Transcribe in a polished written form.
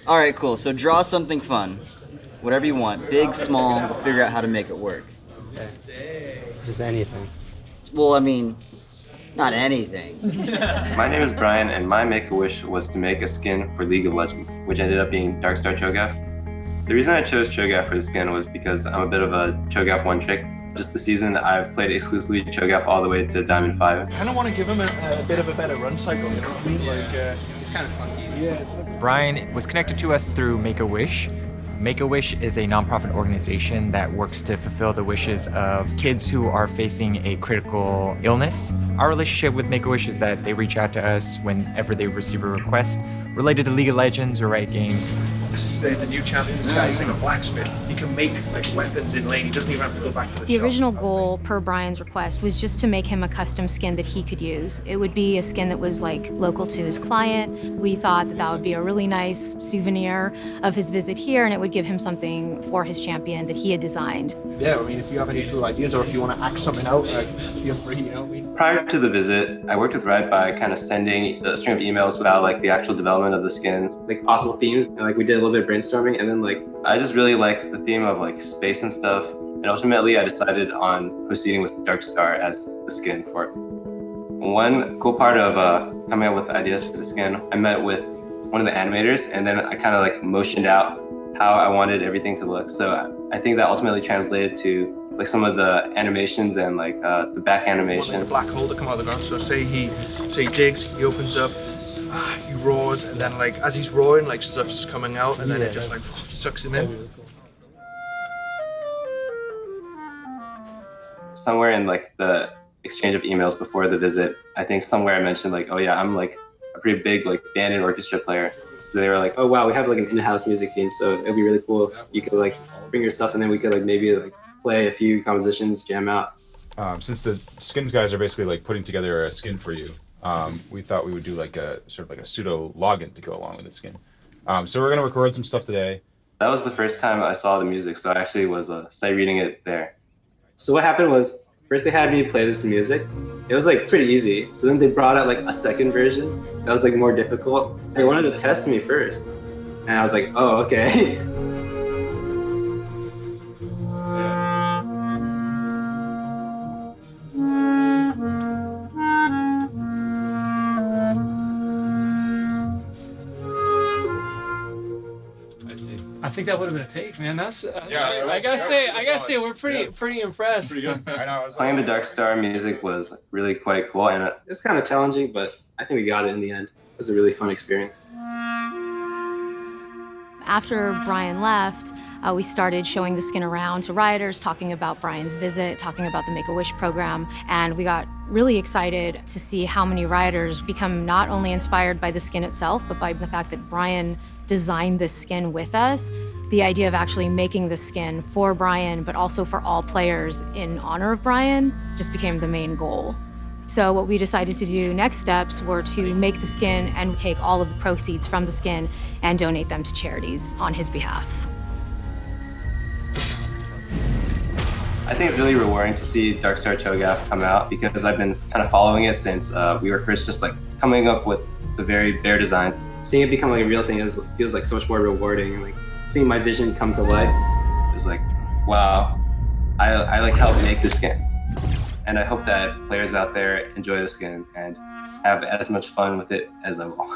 All right, cool. So draw something fun. Whatever you want. Big, small, we'll figure out how to make it work. Okay. It's just anything. Well, I mean, not anything. My name is Brian, and my make-a-wish was to make a skin for League of Legends, which ended up being Darkstar Cho'Gath. The reason I chose Cho'Gath for the skin was because I'm a bit of a Cho'Gath one-trick. Just this season, I've played exclusively Cho'Gath all the way to Diamond 5. I kind of want to give him a bit of a better run cycle, you know what I mean? Like, He's kind of funky. yeah. Brian was connected to us through Make-A-Wish. Make-A-Wish is a nonprofit organization that works to fulfill the wishes of kids who are facing a critical illness. Our relationship with Make-A-Wish is that they reach out to us whenever they receive a request related to League of Legends or Riot Games. This is the new champion. This guy's like a blacksmith. He can make like weapons in lane. He doesn't even have to go back to the The shop. original goal, per Brian's request, was just to make him a custom skin that he could use. It would be a skin that was like local to his client. We thought that that would be a really nice souvenir of his visit here, and it would give him something for his champion that he had designed. Yeah, I mean, if you have any cool ideas or if you want to act something out, feel free, you know what I mean? Prior to the visit, I worked with Riot by kind of sending a string of emails about like the actual development of the skins, like possible themes, and like we did a little bit of brainstorming, and then like I just really liked the theme of like space and stuff, and ultimately I decided on proceeding with Darkstar as the skin for it. One cool part of coming up with ideas for the skin, I met with one of the animators, and then I kind of like motioned out how I wanted everything to look. So I think that ultimately translated to like some of the animations and like the back animation. The black hole to come out of the ground. So say he digs, he opens up, he roars, and then like as he's roaring, like stuff's coming out, and then it just like sucks him in. Somewhere in like the exchange of emails before the visit, I think somewhere I mentioned like, oh yeah, I'm like a pretty big like band and orchestra player. So they were like, oh wow, we have like an in-house music team, so it'd be really cool if you could like bring your stuff and then we could like maybe like play a few compositions, jam out. Since the skins guys are basically like putting together a skin for you, we thought we would do like a sort of like a pseudo login to go along with the skin. So we're gonna record some stuff today. That was the first time I saw the music, so I actually was sight reading it there. So what happened was, first they had me play this music. It was like pretty easy. So then they brought out like a second version that was like more difficult. They wanted to test me first. And I was like, oh, okay. I think that would have been a take, man. That's Yeah, I gotta say, we're pretty impressed. Pretty good. I know. Playing the Darkstar music was really quite cool, and it was kind of challenging, but I think we got it in the end. It was a really fun experience. After Brian left, we started showing the skin around to rioters, talking about Brian's visit, talking about the Make-A-Wish program, and we got really excited to see how many rioters become not only inspired by the skin itself, but by the fact that Brian designed this skin with us. The idea of actually making the skin for Brian, but also for all players in honor of Brian, just became the main goal. So what we decided to do next steps were to make the skin and take all of the proceeds from the skin and donate them to charities on his behalf. I think it's really rewarding to see Darkstar Cho'Gath come out because I've been kind of following it since we were first just like coming up with the very bare designs. Seeing it become like a real thing feels like so much more rewarding, and like seeing my vision come to life is like, wow, I like helped make the skin. And I hope that players out there enjoy the skin and have as much fun with it as I will.